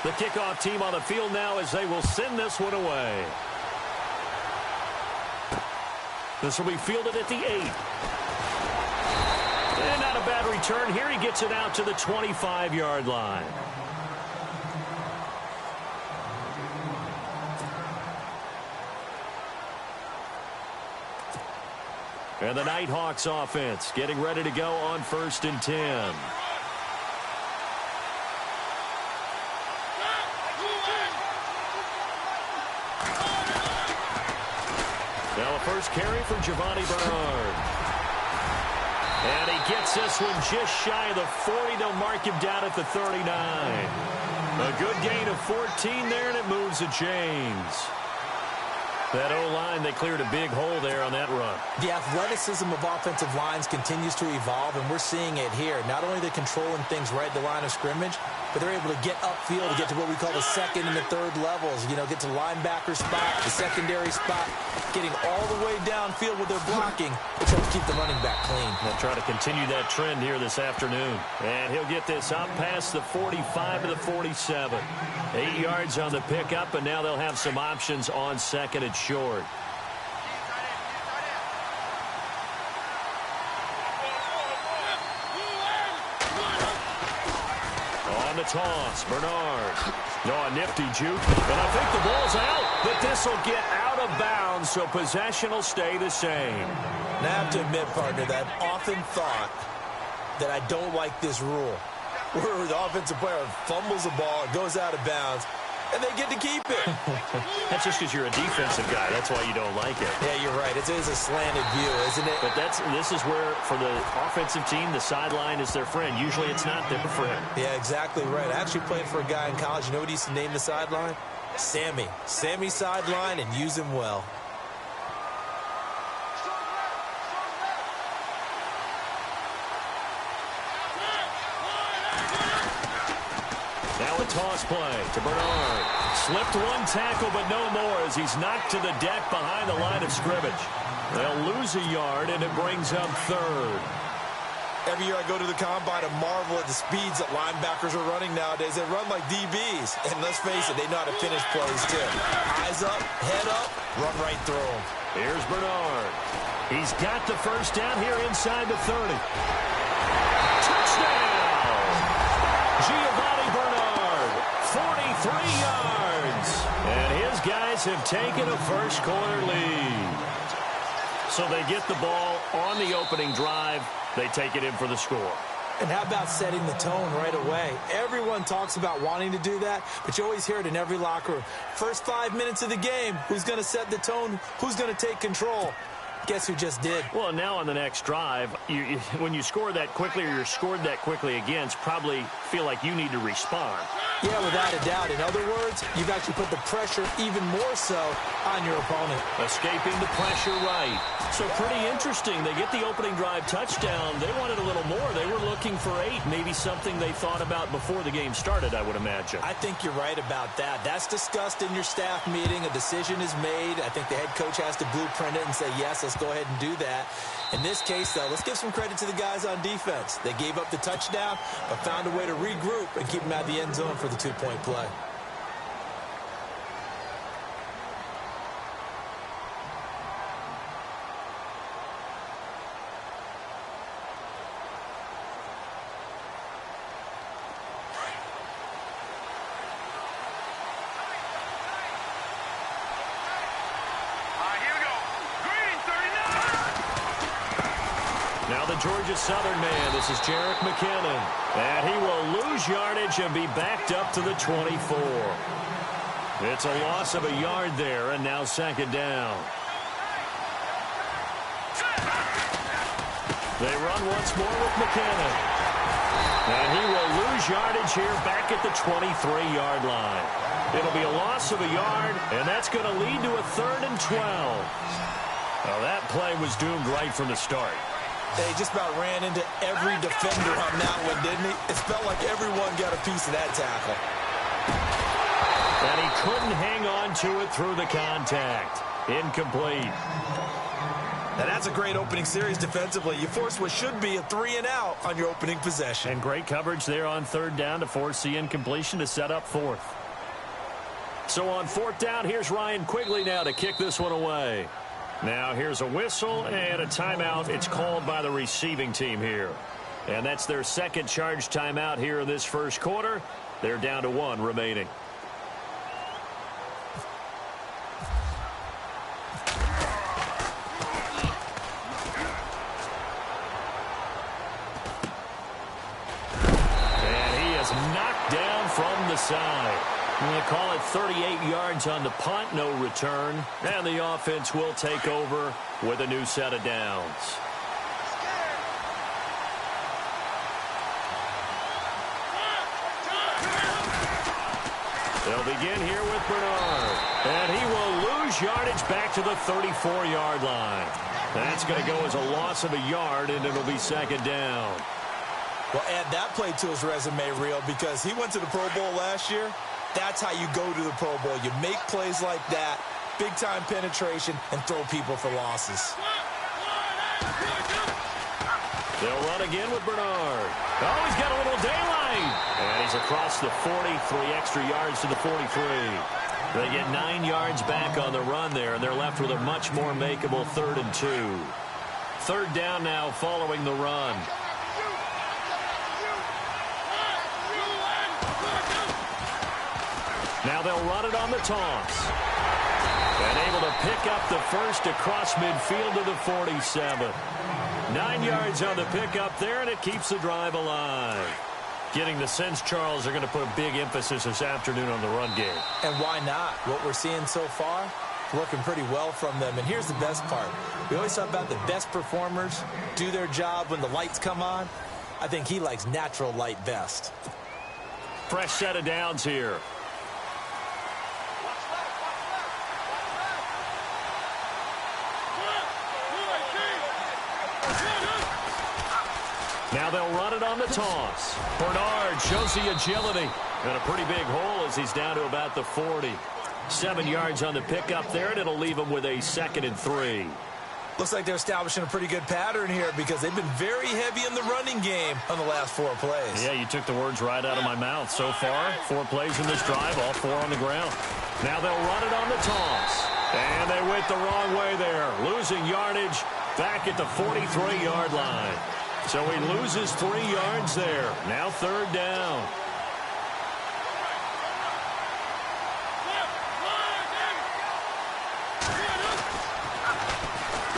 The kickoff team on the field now as they will send this one away. This will be fielded at the 8. And not a bad return here. He gets it out to the 25-yard line. And the Nighthawks offense getting ready to go on 1st and 10. Now a first carry from Giovanni Bernard. And he gets this one just shy of the 40. They'll mark him down at the 39. A good gain of 14 there, and it moves the chains. That O-line, they cleared a big hole there on that run. The athleticism of offensive lines continues to evolve, and we're seeing it here. Not only are they controlling things right at the line of scrimmage, but they're able to get upfield to get to what we call the second and the third levels. You know, get to linebacker spot, the secondary spot, getting all the way downfield with their blocking, which helps keep the running back clean. They'll try to continue that trend here this afternoon. And he'll get this out past the 45 to the 47. 8 yards on the pickup, and now they'll have some options on second and short. On the toss, Bernard. Oh, a nifty juke. And I think the ball's out, but this will get out of bounds, so possession will stay the same. Now, I have to admit, partner, that I've often thought that I don't like this rule, where the offensive player fumbles the ball, it goes out of bounds, and they get to keep it. That's just because you're a defensive guy. That's why you don't like it. Yeah, you're right. It is a slanted view, isn't it? But this is where, for the offensive team, the sideline is their friend. Usually it's not their friend. Yeah, exactly right. I actually played for a guy in college. You know what he used to name the sideline? Sammy. Sammy sideline, and use him well. Now a toss play to Bernard. Slipped one tackle, but no more as he's knocked to the deck behind the line of scrimmage. They'll lose a yard, and it brings up third. Every year I go to the combine and marvel at the speeds that linebackers are running nowadays. They run like DBs. And let's face it, they know how to finish plays, too. Eyes up, head up, run right through them. Here's Bernard. He's got the first down here inside the 30. Touchdown! Giovanni Bernard, 43 yards. And his guys have taken a first-quarter lead. So they get the ball on the opening drive. They take it in for the score. And how about setting the tone right away? Everyone talks about wanting to do that, but you always hear it in every locker room. First 5 minutes of the game, who's going to set the tone? Who's going to take control? Guess who just did? Well, now on the next drive, when you score that quickly or you're scored that quickly against, probably feel like you need to respond. Yeah, without a doubt. In other words, you've actually put the pressure even more so on your opponent. Escaping the pressure right. So pretty interesting. They get the opening drive touchdown. They wanted a little more. They were looking for 8, maybe something they thought about before the game started, I would imagine. I think you're right about that. That's discussed in your staff meeting. A decision is made. I think the head coach has to blueprint it and say, yes, let's go ahead and do that. In this case, though, let's give some credit to the guys on defense. They gave up the touchdown, but found a way to regroup and keep them out of the end zone for the 2-point play. Georgia Southern man, this is Jerick McKinnon. And he will lose yardage and be backed up to the 24. It's a loss of a yard there, and now second down. They run once more with McKinnon. And he will lose yardage here back at the 23-yard line. It'll be a loss of a yard, and that's going to lead to a 3rd and 12. Well, that play was doomed right from the start. They just about ran into every defender on that one, didn't he? It felt like everyone got a piece of that tackle. And he couldn't hang on to it through the contact. Incomplete. Now, that's a great opening series defensively. You force what should be a 3-and-out on your opening possession. And great coverage there on third down to force the incompletion to set up fourth. So on fourth down, here's Ryan Quigley now to kick this one away. Now here's a whistle and a timeout. It's called by the receiving team here. And that's their second charge timeout here in this first quarter. They're down to 1 remaining. Knocked down from the side. We'll call it 38 yards on the punt, no return. And the offense will take over with a new set of downs. They'll begin here with Bernard. And he will lose yardage back to the 34-yard line. That's going to go as a loss of a yard, and it'll be second down. Well, add that play to his resume, Real, because he went to the Pro Bowl last year. That's how you go to the Pro Bowl. You make plays like that, big-time penetration, and throw people for losses. They'll run again with Bernard. Oh, he's got a little daylight. And he's across the 40, 3 extra yards to the 43. They get 9 yards back on the run there, and they're left with a much more makeable 3rd and 2. Third down now following the run. Now they'll run it on the toss. And able to pick up the first across midfield to the 47. 9 yards on the pickup there, and it keeps the drive alive. Getting the sense, Charles, they're going to put a big emphasis this afternoon on the run game. And why not? What we're seeing so far, working pretty well from them. And here's the best part. We always talk about the best performers do their job when the lights come on. I think he likes natural light best. Fresh set of downs here. Now they'll run it on the toss. Bernard shows the agility. And a pretty big hole as he's down to about the 40. 7 yards on the pickup there, and it'll leave him with a 2nd and 3. Looks like they're establishing a pretty good pattern here because they've been very heavy in the running game on the last 4 plays. Yeah, you took the words right out of my mouth. So far, 4 plays in this drive, all 4 on the ground. Now they'll run it on the toss. And they went the wrong way there, losing yardage back at the 43-yard line. So he loses 3 yards there. Now third down.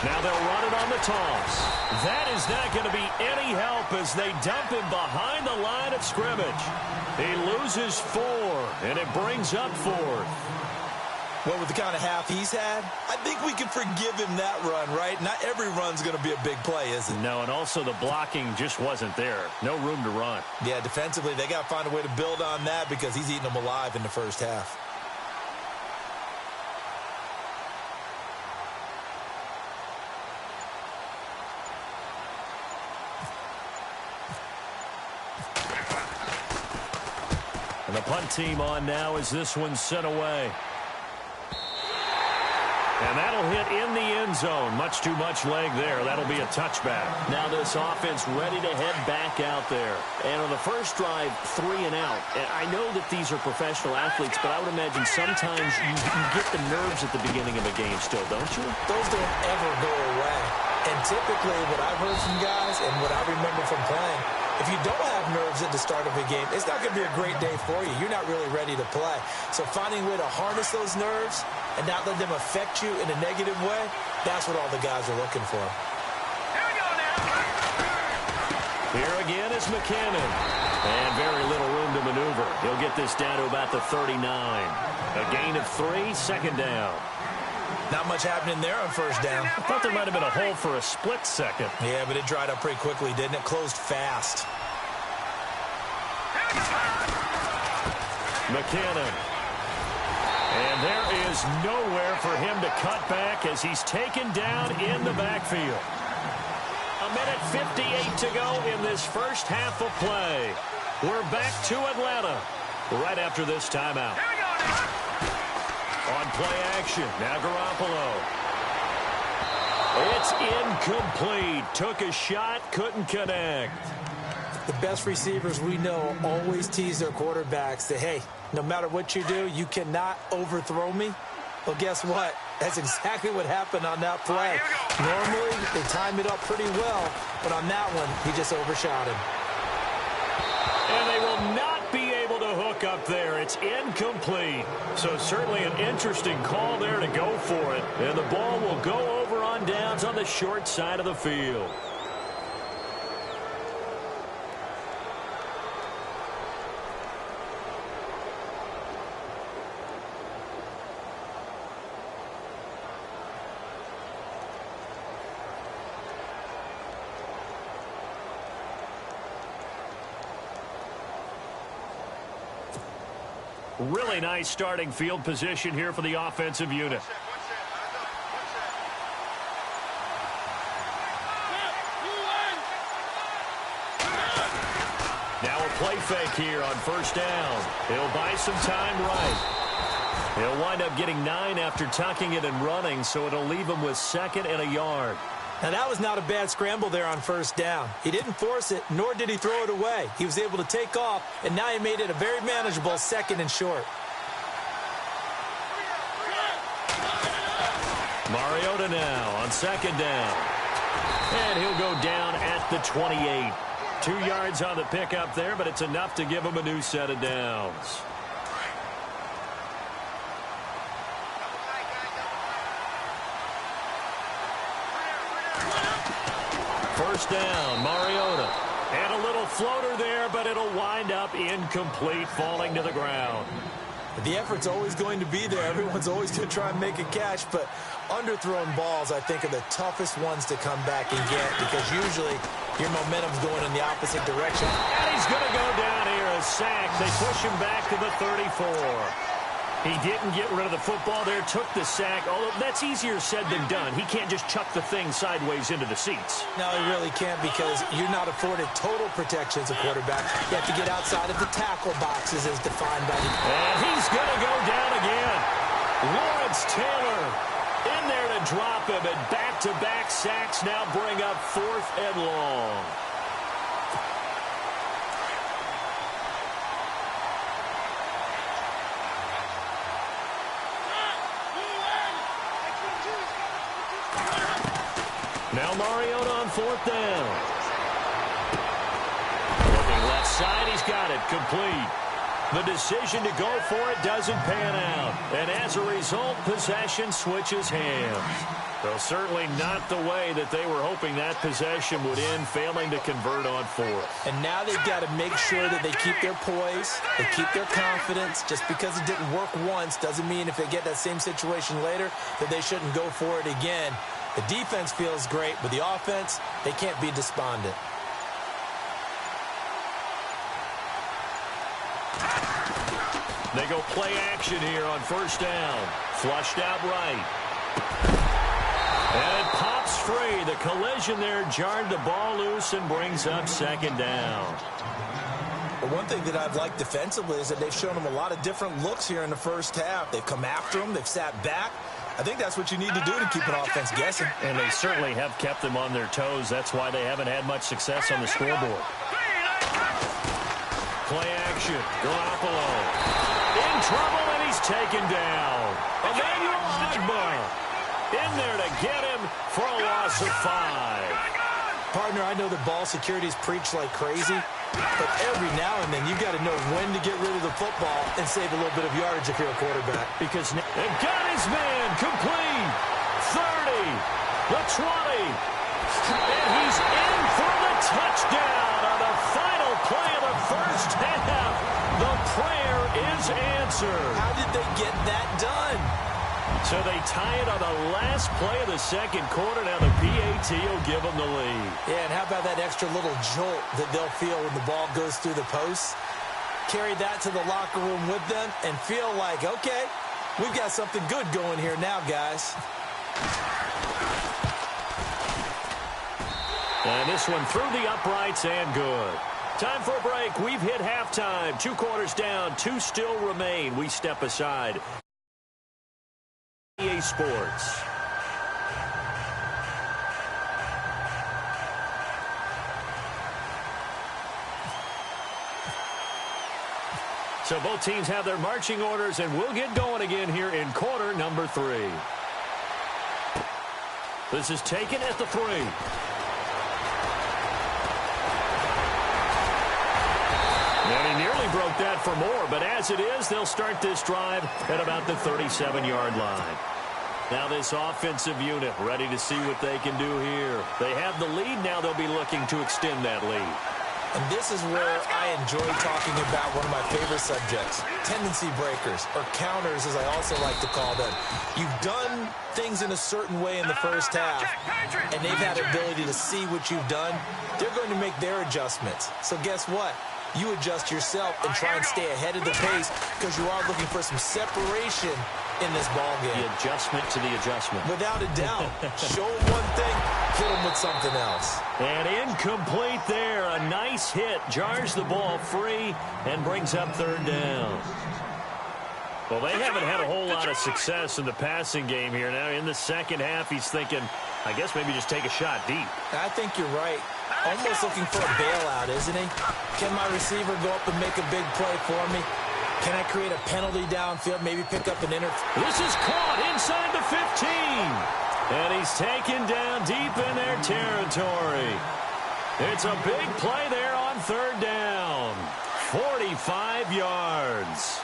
Now they'll run it on the toss. That is not going to be any help as they dump him behind the line of scrimmage. He loses 4, and it brings up 4th. Well, with the kind of half he's had, I think we can forgive him that run, right? Not every run's going to be a big play, is it? No, and also the blocking just wasn't there. No room to run. Yeah, defensively, they got to find a way to build on that because he's eating them alive in the first half. And the punt team on now as this one's sent away. And that'll hit in the end zone. Much too much leg there. That'll be a touchback. Now this offense ready to head back out there. And on the first drive, 3 and out. And I know that these are professional athletes, but I would imagine sometimes you get the nerves at the beginning of a game still, don't you? Those don't ever go away. And typically what I've heard from guys and what I remember from playing, if you don't have nerves at the start of a game, it's not going to be a great day for you. You're not really ready to play. So finding a way to harness those nerves and not let them affect you in a negative way, that's what all the guys are looking for. Here we go now. Here again is McKinnon. And very little room to maneuver. He'll get this down to about the 39. A gain of 3, second down. Not much happening there on first down. I thought there might have been a hole for a split second. Yeah, but it dried up pretty quickly, didn't it? Closed fast. McKinnon. And there is nowhere for him to cut back as he's taken down in the backfield. 1:58 to go in this first half of play. We're back to Atlanta right after this timeout. Here we go now. On play action, now Garoppolo. It's incomplete. Took a shot, couldn't connect. The best receivers we know always tease their quarterbacks that, hey, no matter what you do, you cannot overthrow me. Well, guess what? That's exactly what happened on that play. Normally, they time it up pretty well, but on that one, he just overshot him. And they will not be able to hook up there. It's incomplete. So certainly an interesting call there to go for it. And the ball will go over on downs on the short side of the field. Really nice starting field position here for the offensive unit. Now a play fake here on first down. He'll buy some time right. He'll wind up getting 9 after tucking it and running, so it'll leave him with 2nd and a yard. Now, that was not a bad scramble there on first down. He didn't force it, nor did he throw it away. He was able to take off, and now he made it a very manageable 2nd and short. Mariota now on 2nd down. And he'll go down at the 28. 2 yards on the pickup there, but it's enough to give him a new set of downs. First down, Mariota. And a little floater there, but it'll wind up incomplete, falling to the ground. The effort's always going to be there. Everyone's always going to try and make a catch, but underthrown balls, I think, are the toughest ones to come back and get because usually your momentum's going in the opposite direction. And he's going to go down here, a sack. They push him back to the 34. He didn't get rid of the football there, took the sack, although that's easier said than done. He can't just chuck the thing sideways into the seats. No, he really can't because you're not afforded total protection as a quarterback. You have to get outside of the tackle boxes as defined by the... And he's going to go down again. Lawrence Taylor in there to drop him, and back-to-back sacks now bring up 4th and long. Now Mariota on 4th down. Looking left side, he's got it, complete. The decision to go for it doesn't pan out. And as a result, possession switches hands. Well, certainly not the way that they were hoping that possession would end, failing to convert on 4th. And now they've got to make sure that they keep their poise, they keep their confidence. Just because it didn't work once doesn't mean if they get that same situation later that they shouldn't go for it again. The defense feels great, but the offense, they can't be despondent. They go play action here on first down. Flushed out right. And it pops free. The collision there jarred the ball loose and brings up 2nd down. But one thing that I've liked defensively is that they've shown them a lot of different looks here in the first half. They've come after them. They've sat back. I think that's what you need to do to keep an offense guessing. And they certainly have kept them on their toes. That's why they haven't had much success on the scoreboard. Play action. Garoppolo. In trouble, and he's taken down. Emmanuel Ogbah in there to get him for a loss of 5. Partner, I know the ball security is preached like crazy, but every now and then you've got to know when to get rid of the football and save a little bit of yardage if you're a quarterback. Because they've got his man complete. 30, the 20, and he's in for the touchdown on the final play of the first half. The prayer is answered. How did they get that done? So they tie it on the last play of the second quarter. Now the PAT will give them the lead. Yeah, and how about that extra little jolt that they'll feel when the ball goes through the posts? Carry that to the locker room with them and feel like, okay, we've got something good going here now, guys. And this one through the uprights and good. Time for a break. We've hit halftime. 2 quarters down, 2 still remain. We step aside. EA Sports. So both teams have their marching orders, and we'll get going again here in quarter number 3. This is taken at the 3. And he nearly broke that for more, but as it is, they'll start this drive at about the 37-yard line. Now this offensive unit ready to see what they can do here. They have the lead. Now they'll be looking to extend that lead. And this is where I enjoy talking about one of my favorite subjects, tendency breakers, or counters as I also like to call them. You've done things in a certain way in the first half, and they've had the ability to see what you've done. They're going to make their adjustments. So guess what? You adjust yourself and try and stay ahead of the pace because you are looking for some separation in this ball game. The adjustment to the adjustment. Without a doubt. Show them one thing, hit them with something else. And incomplete there. A nice hit. Jars the ball free and brings up 3rd down. Well, they haven't had a whole lot of success in the passing game here. Now in the second half, he's thinking, I guess maybe just take a shot deep. I think you're right. Almost looking for a bailout, isn't he? Can my receiver go up and make a big play for me? Can I create a penalty downfield, maybe pick up an This is caught inside the 15. And he's taken down deep in their territory. It's a big play there on 3rd down. 45 yards.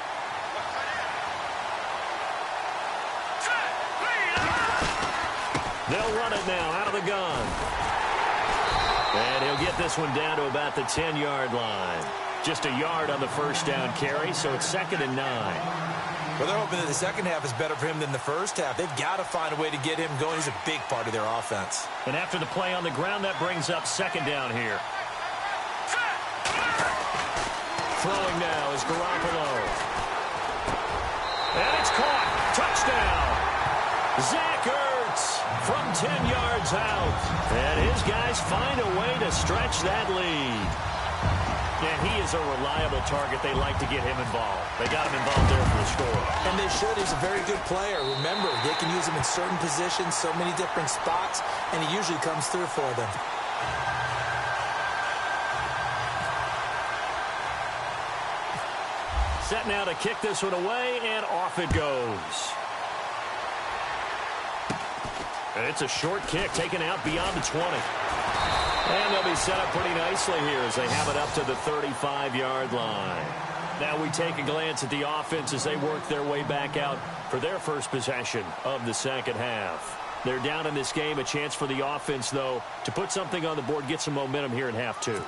They'll run it now out of the gun. And he'll get this one down to about the 10-yard line. Just a yard on the first down carry, so it's 2nd and 9. Well, they're hoping that the second half is better for him than the first half. They've got to find a way to get him going. He's a big part of their offense. And after the play on the ground, that brings up 2nd down here. Throwing now is Garoppolo. And it's caught. Touchdown. Zach Ertz from 10 yards out. And his guys find a way to stretch that lead. And he is a reliable target. They like to get him involved. They got him involved there for the score. And they should. He's a very good player. Remember, they can use him in certain positions, so many different spots, and he usually comes through for them. Set now to kick this one away, and off it goes. And it's a short kick taken out beyond the 20. And they'll be set up pretty nicely here as they have it up to the 35-yard line. Now we take a glance at the offense as they work their way back out for their first possession of the second half. They're down in this game. A chance for the offense, though, to put something on the board, get some momentum here in half 2.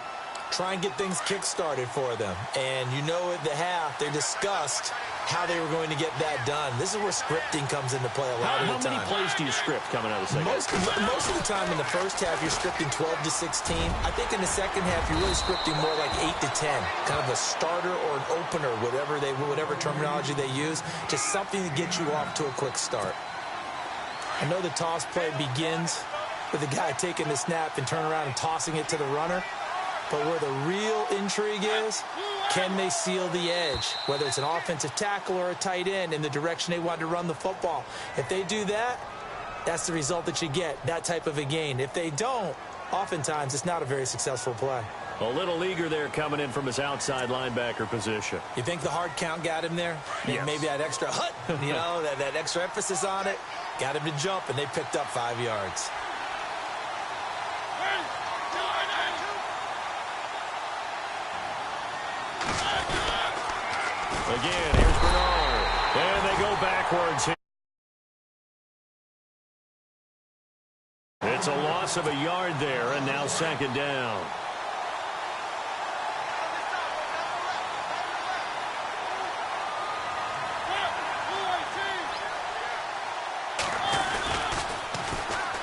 Try and get things kick-started for them. And you know at the half, they discussed how they were going to get that done. This is where scripting comes into play a lot of the time. How many plays do you script coming out of the second half? Most of the time in the first half, you're scripting 12 to 16. I think in the second half, you're really scripting more like 8 to 10. Kind of a starter or an opener, whatever terminology they use, just something to get you off to a quick start. I know the toss play begins with the guy taking the snap and turning around and tossing it to the runner. But where the real intrigue is, can they seal the edge, whether it's an offensive tackle or a tight end, in the direction they want to run the football? If they do that, that's the result that you get, that type of a gain. If they don't, oftentimes it's not a very successful play. A little eager there coming in from his outside linebacker position. You think the hard count got him there? Yes. Maybe that extra that extra emphasis on it got him to jump, and they picked up 5 yards. Again, here's Bernard. And they go backwards here. It's a loss of a yard there, and now 2nd down.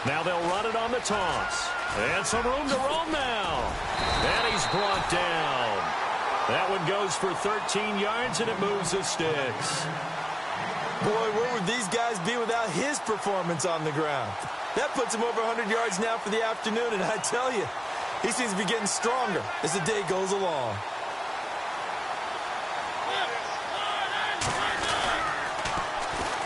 Now they'll run it on the toss. And some room to roam now. And he's brought down. That one goes for 13 yards, and it moves the sticks. Boy, where would these guys be without his performance on the ground? That puts him over 100 yards now for the afternoon, and I tell you, he seems to be getting stronger as the day goes along.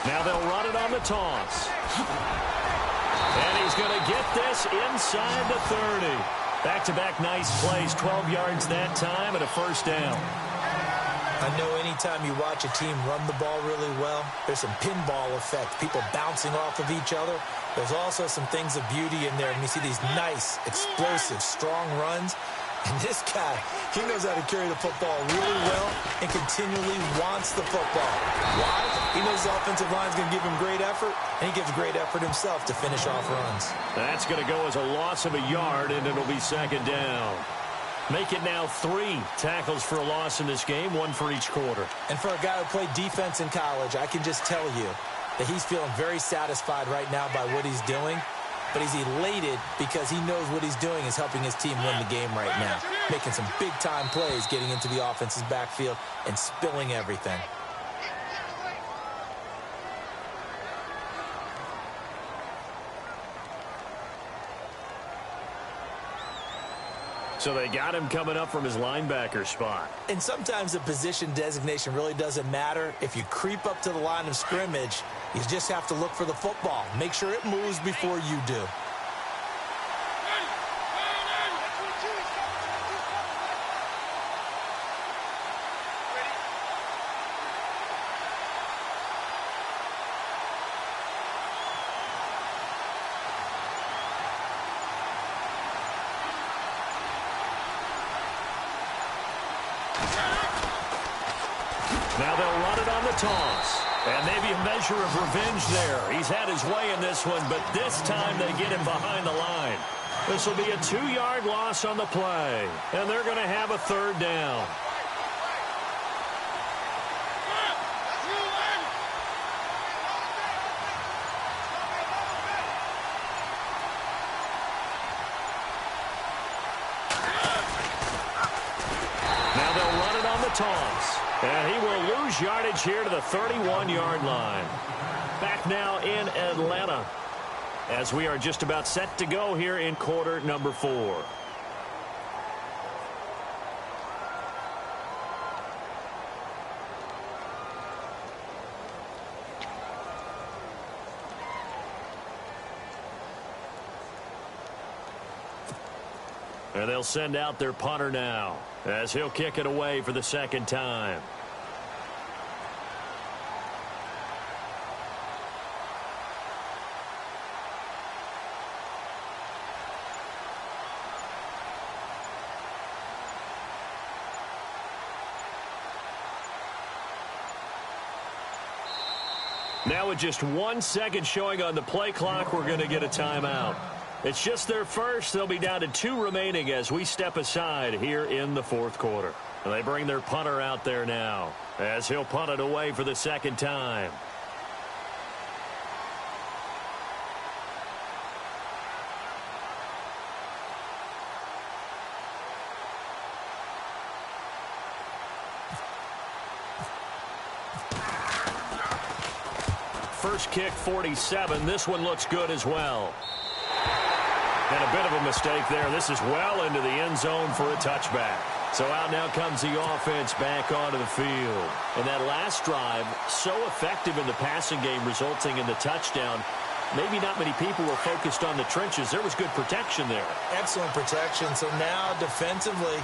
Now they'll run it on the toss. And he's going to get this inside the 30. Back-to-back nice plays, 12 yards that time, and a first down. I know anytime you watch a team run the ball really well, there's some pinball effect, people bouncing off of each other. There's also some things of beauty in there, and you see these nice, explosive, strong runs. And this guy, he knows how to carry the football really well and continually wants the football. Why? He knows the offensive line's going to give him great effort, and he gives great effort himself to finish off runs. That's going to go as a loss of a yard, and it'll be second down. Make it now 3 tackles for a loss in this game, 1 for each quarter. And for a guy who played defense in college, I can just tell you that he's feeling very satisfied right now by what he's doing. But he's elated because he knows what he's doing is helping his team win the game right now. Making some big-time plays, getting into the offense's backfield and spilling everything. So they got him coming up from his linebacker spot. And sometimes the position designation really doesn't matter. If you creep up to the line of scrimmage, you just have to look for the football. Make sure it moves before you do. Now they'll run it on the toss. And maybe a measure of revenge there. He's had his way in this one, but this time they get him behind the line. This will be a 2-yard loss on the play. And they're going to have a third down. Now they'll run it on the toss. And he will lose yardage here to the 31-yard line. Back now in Atlanta as we are just about set to go here in quarter number 4. And they'll send out their punter now as he'll kick it away for the second time. Now with just 1 second showing on the play clock, we're going to get a timeout. It's just their first. They'll be down to 2 remaining as we step aside here in the fourth quarter. And they bring their punter out there now as he'll punt it away for the second time. First kick, 47. This one looks good as well. And a bit of a mistake there. This is well into the end zone for a touchback. So out now comes the offense back onto the field. And that last drive, so effective in the passing game, resulting in the touchdown. Maybe not many people were focused on the trenches. There was good protection there. Excellent protection. So now defensively,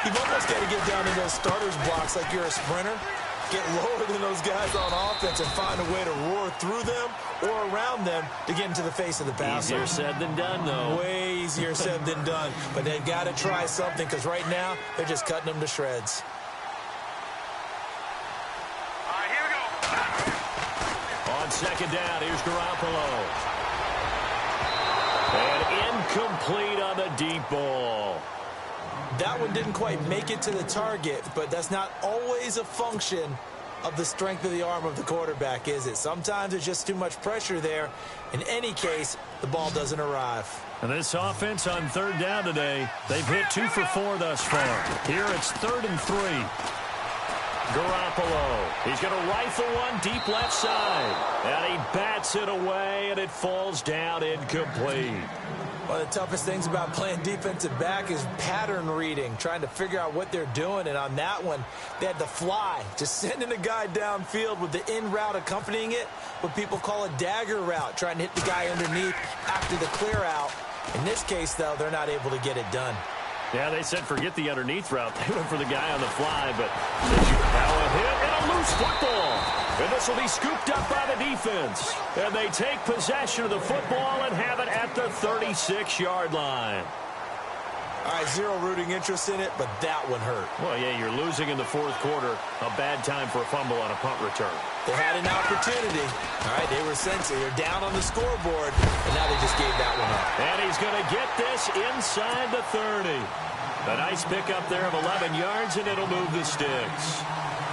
you've almost got to get down in those starters blocks like you're a sprinter. Get lower than those guys on offense and find a way to roar through them or around them to get into the face of the passer. Easier said than done, though. Way easier said than done. But they've got to try something because right now they're just cutting them to shreds. All right, here we go. On second down, here's Garoppolo. And incomplete on the deep ball. That one didn't quite make it to the target, but that's not always a function of the strength of the arm of the quarterback, is it? Sometimes there's just too much pressure there. In any case, the ball doesn't arrive. And this offense on third down today, they've hit 2 for 4 thus far. Here it's 3rd and 3. Garoppolo. He's going to rifle one deep left side. And he bats it away, and it falls down incomplete. One of the toughest things about playing defensive back is pattern reading, trying to figure out what they're doing. And on that one, they had to fly, just sending a guy downfield with the in route accompanying it, what people call a dagger route, trying to hit the guy underneath after the clear out. In this case, though, they're not able to get it done. Yeah, they said forget the underneath route. They went for the guy on the fly, but now a hit and a loose football. And this will be scooped up by the defense. And they take possession of the football and have it at the 36-yard line. All right, zero rooting interest in it, but that one hurt. Well, yeah, you're losing in the fourth quarter. A bad time for a fumble on a punt return. They had an opportunity. All right, they were sensitive. They're down on the scoreboard, and now they just gave that one up. And he's going to get this inside the 30. A nice pickup there of 11 yards, and it'll move the sticks.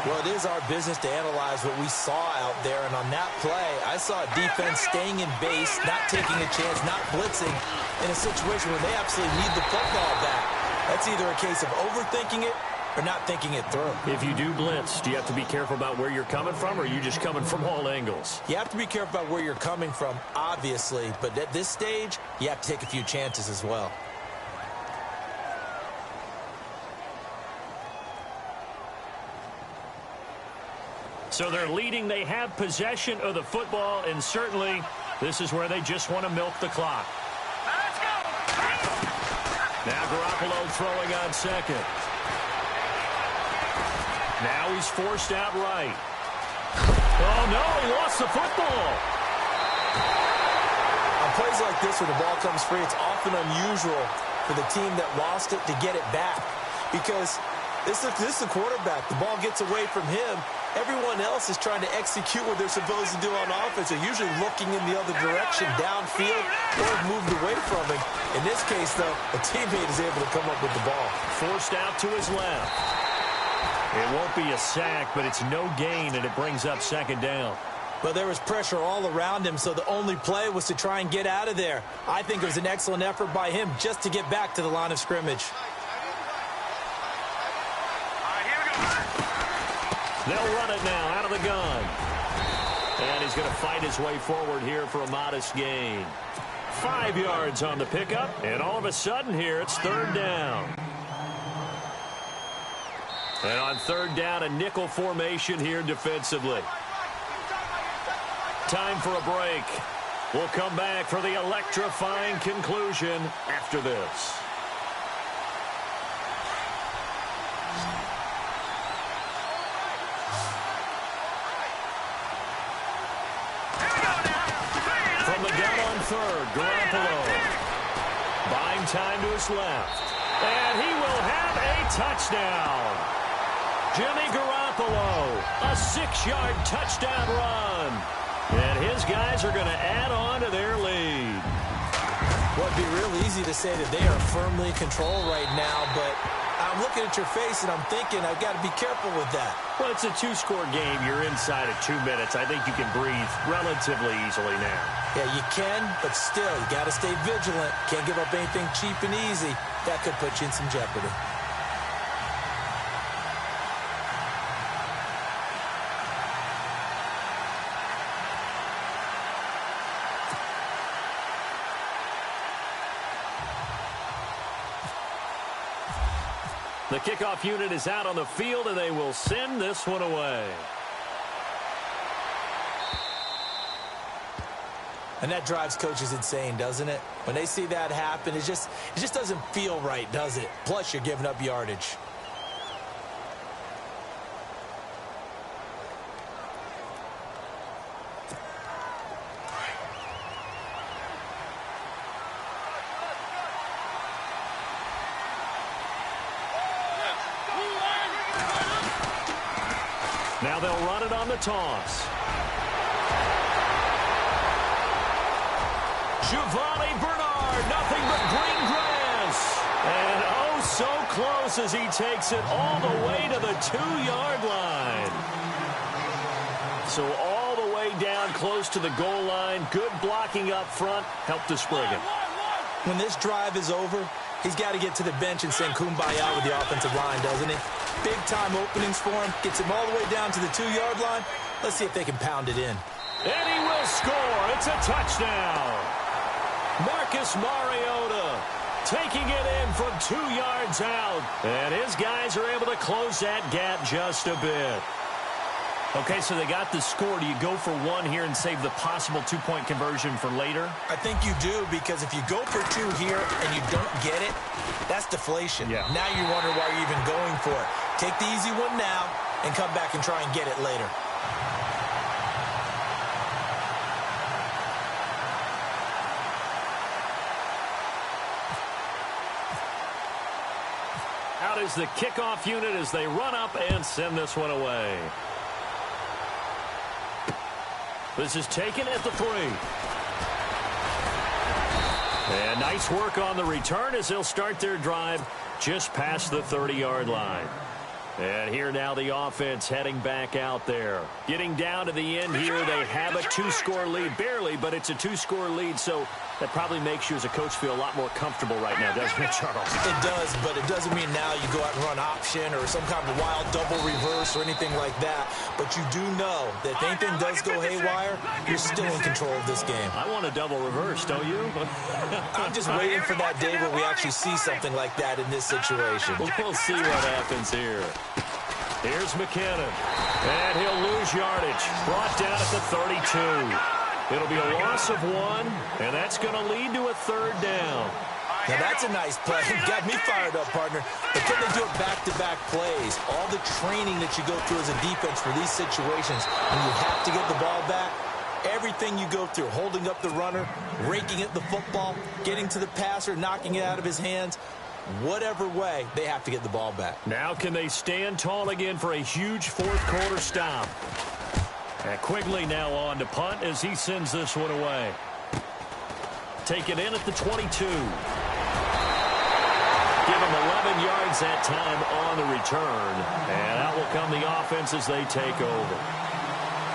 Well, it is our business to analyze what we saw out there, and on that play, I saw a defense staying in base, not taking a chance, not blitzing, in a situation where they absolutely need the football back. That's either a case of overthinking it or not thinking it through. If you do blitz, do you have to be careful about where you're coming from, or are you just coming from all angles? You have to be careful about where you're coming from, obviously, but at this stage, you have to take a few chances as well. So they're leading. They have possession of the football, and certainly this is where they just want to milk the clock. Let's go. Now Garoppolo throwing on second. Now he's forced out right. Oh, no, he lost the football. On plays like this where the ball comes free, it's often unusual for the team that lost it to get it back because this is the quarterback. The ball gets away from him. Everyone else is trying to execute what they're supposed to do on offense. They're usually looking in the other direction, downfield, or moved away from him. In this case, though, a teammate is able to come up with the ball. Forced out to his left. It won't be a sack, but it's no gain, and it brings up second down. But there was pressure all around him, so the only play was to try and get out of there. I think it was an excellent effort by him just to get back to the line of scrimmage. They'll run it now out of the gun. And he's going to fight his way forward here for a modest gain. 5 yards on the pickup, and all of a sudden here it's third down. And on third down, a nickel formation here defensively. Time for a break. We'll come back for the electrifying conclusion after this. From the gun on third, Garoppolo. Buying time to his left. And he will have a touchdown. Jimmy Garoppolo, a 6-yard touchdown run. And his guys are going to add on to their lead. Well, it'd be real easy to say that they are firmly in control right now, but I'm looking at your face and I'm thinking I've got to be careful with that. Well, it's a 2-score game. You're inside of 2 minutes. I think you can breathe relatively easily now. Yeah, you can, but still, you got to stay vigilant. Can't give up anything cheap and easy. That could put you in some jeopardy. The kickoff unit is out on the field, and they will send this one away. And that drives coaches insane, doesn't it? When they see that happen, it just doesn't feel right, does it? Plus, you're giving up yardage. Now they'll run it on the toss. Giovanni Bernard, nothing but green grass. And oh, so close as he takes it all the way to the 2-yard line. So all the way down close to the goal line. Good blocking up front. Helped to spring it. When this drive is over, he's got to get to the bench and send Kumbaya with the offensive line, doesn't he? Big-time openings for him. Gets him all the way down to the 2-yard line. Let's see if they can pound it in. And he will score. It's a touchdown. Marcus Mariota taking it in from 2 yards out. And his guys are able to close that gap just a bit. Okay, so they got the score. Do you go for one here and save the possible two-point conversion for later? I think you do, because if you go for two here and you don't get it, that's deflation. Yeah. Now you wonder why you're even going for it. Take the easy one now and come back and try and get it later. Out is the kickoff unit as they run up and send this one away. This is taken at the 3. And nice work on the return as they'll start their drive just past the 30-yard line. And here now the offense heading back out there. Getting down to the end here, they have a 2-score lead. Barely, but it's a 2-score lead, so that probably makes you as a coach feel a lot more comfortable right now, doesn't it, Charles? It does, but it doesn't mean now you go out and run option or some kind of wild double reverse or anything like that. But you do know that if anything does go haywire, you're still in control of this game. I want a double reverse, don't you? I'm just waiting for that day where we actually see something like that in this situation. We'll see what happens here. Here's McKinnon. And he'll lose yardage. Brought down at the 32. It'll be a loss of 1, and that's going to lead to a 3rd down. Now, that's a nice play. Got me fired up, partner. But can they do it back-to-back plays? All the training that you go through as a defense for these situations, when you have to get the ball back, everything you go through, holding up the runner, raking at the football, getting to the passer, knocking it out of his hands, whatever way, they have to get the ball back. Now can they stand tall again for a huge fourth-quarter stop? And Quigley now on to punt as he sends this one away. Take it in at the 22. Give him 11 yards that time on the return. And out will come the offense as they take over.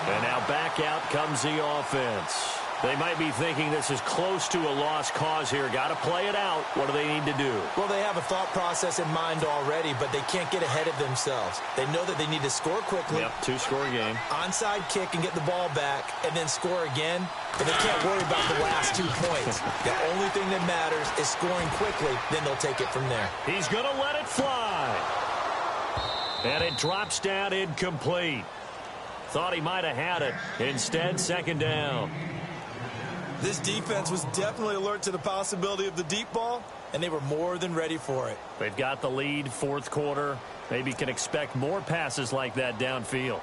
And now back out comes the offense. They might be thinking this is close to a lost cause here. Got to play it out. What do they need to do? Well, they have a thought process in mind already, but they can't get ahead of themselves. They know that they need to score quickly. Yep, 2-score game. Onside kick and get the ball back, and then score again. But they can't worry about the last 2 points. The only thing that matters is scoring quickly. Then they'll take it from there. He's going to let it fly. And it drops down incomplete. Thought he might have had it. Instead, 2nd down. This defense was definitely alert to the possibility of the deep ball, and they were more than ready for it. They've got the lead, 4th quarter. Maybe can expect more passes like that downfield.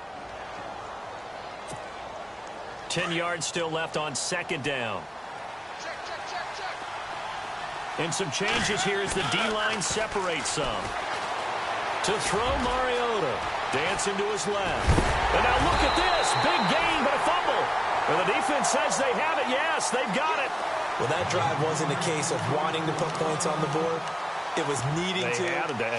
10 yards still left on 2nd down. And some changes here as the D-line separates some. To throw, Mariota. Dancing to his left. And now look at this. Big gain, but a fumble. And the defense says they have it. Yes, they've got it. Well, that drive wasn't a case of wanting to put points on the board. It was needing to,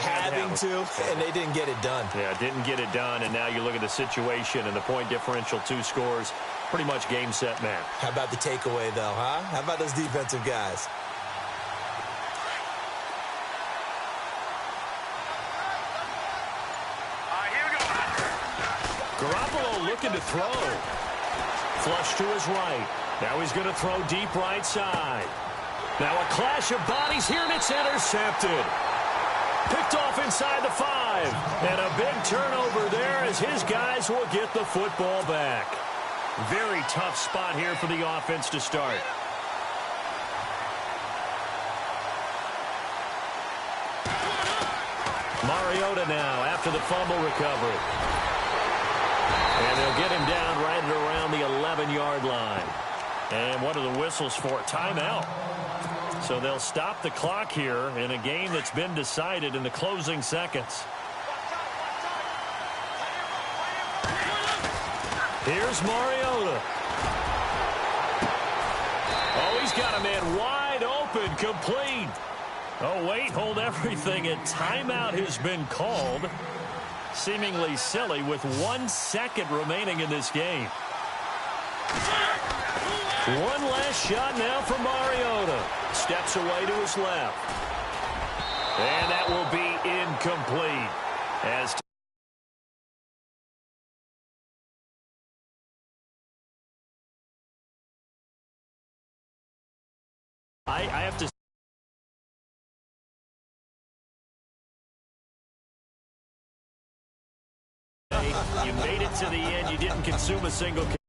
having to, and they didn't get it done. Yeah, didn't get it done, and now you look at the situation and the point differential, 2 scores, pretty much game, set, match. How about the takeaway, though, huh? How about those defensive guys? Garoppolo looking to throw. Flush to his right. Now he's going to throw deep right side. Now a clash of bodies here, and it's intercepted. Picked off inside the 5. And a big turnover there as his guys will get the football back. Very tough spot here for the offense to start. Mariota now after the fumble recovery. And they'll get him down right at around the 11-yard line. And what are the whistles for? Timeout. So they'll stop the clock here in a game that's been decided in the closing seconds. Here's Mariota. Oh, he's got a man wide open, complete. Oh, wait, hold everything. A timeout has been called. Seemingly silly with 1 second remaining in this game. One last shot now for Mariota. Steps away to his left. And that will be incomplete. As I have to say, you made it to the end. You didn't consume a single